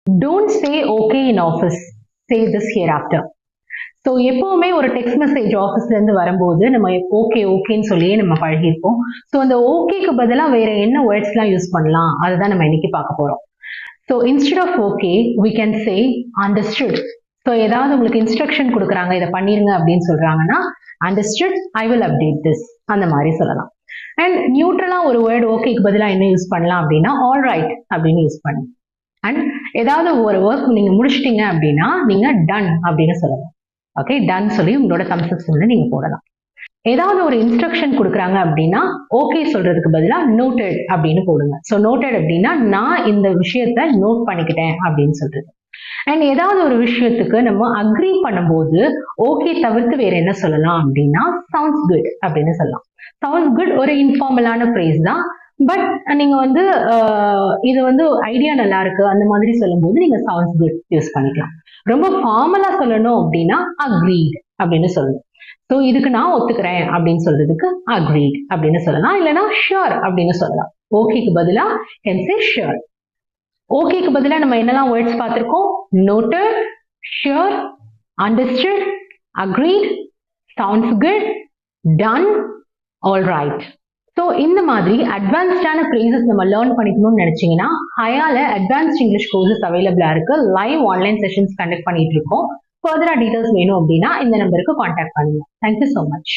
Don't say okay in office. Say this hereafter. So எப்பவுமே ஒரு text message ஆஃபீஸ்ல இருந்து வரும்போது நம்ம ஓகே ஓகேன்னு சொல்லியே நம்ம பழகிருப்போம். ஸோ அந்த ஓகேக்கு பதிலாக வேற என்ன வேர்ட்ஸ்லாம் யூஸ் பண்ணலாம் அதுதான் நம்ம இன்னைக்கு பார்க்க போறோம். So instead of okay we can say understood. So ஏதாவது உங்களுக்கு இன்ஸ்ட்ரக்ஷன் கொடுக்குறாங்க இதை பண்ணிருங்க அப்படின்னு சொல்றாங்கன்னா understood, I will update this அந்த மாதிரி சொல்லலாம். அண்ட் நியூட்ரலா ஒரு வேர்டு ஓகேக்கு பதிலாக என்ன யூஸ் பண்ணலாம் அப்படின்னா ஆல் ரைட் அப்படின்னு யூஸ் பண்ணலாம். அண்ட் ஏதாவது ஒரு ஒர்க் நீங்க முடிச்சிட்டீங்க அப்படின்னா நீங்க டன் அப்படின்னு சொல்லலாம். ஓகே, டன் சொல்லி உங்களோட தம்ஸ் அப் வந்து நீங்க போடலாம். ஏதாவது ஒரு இன்ஸ்ட்ரக்ஷன் கொடுக்குறாங்க அப்படின்னா ஓகே சொல்றதுக்கு பதிலாக நோட்டட் அப்படின்னு போடுங்க. ஸோ நோட்டட் அப்படின்னா நான் இந்த விஷயத்த நோட் பண்ணிக்கிட்டேன் அப்படின்னு சொல்றது. அண்ட் ஏதாவது ஒரு விஷயத்துக்கு நம்ம அக்ரி பண்ணும்போது ஓகே தவிர்த்து வேற என்ன சொல்லலாம் அப்படின்னா சவுண்ட்ஸ் குட் அப்படின்னு சொல்லலாம். சவுண்ட்ஸ் குட் ஒரு இன்ஃபார்மலான ஃப்ரேஸ் தான். பட் நீங்க வந்து இது வந்து ஐடியா நல்லா இருக்கு அந்த மாதிரி சொல்லும்போது நீங்க சவுண்ட்ஸ் குட் யூஸ் பண்ணிக்கலாம். ரொம்ப ஃபார்மலா சொல்லணும் அப்படின்னா அக்ரீட் அப்படின்னு சொல்லணும். ஸோ இதுக்கு நான் ஒத்துக்கிறேன் அப்படின்னு சொல்றதுக்கு அக்ரீட் அப்படின்னு சொல்லலாம். இல்லைன்னா ஷியோர் அப்படின்னு சொல்லலாம். ஓகேக்கு பதிலா கேன் சே ஷியோர். ஓகேக்கு பதிலா நம்ம என்னெல்லாம் வேர்ட்ஸ் பார்த்திருக்கோம்? Noted, sure, understood, agreed, sounds good, done, all right. So இந்த மாதிரி அட்வான்ஸ்டான ஃப்ரேசஸ் நம்ம லேர்ன் பண்ணிக்கணும்னு நினைச்சீங்கன்னா ஹயால அட்வான்ஸ்ட் இங்கிலீஷ் கோர்சஸ் அவைலபிளா இருக்கு. லைவ் ஆன்லைன் செஷன்ஸ் கண்டக்ட் பண்ணிட்டு இருக்கோம். ஃபர்தரா டீடைல்ஸ் வேணும் அப்படின்னா இந்த நம்பருக்கு கான்டாக்ட் பண்ணுங்க. Thank you so much.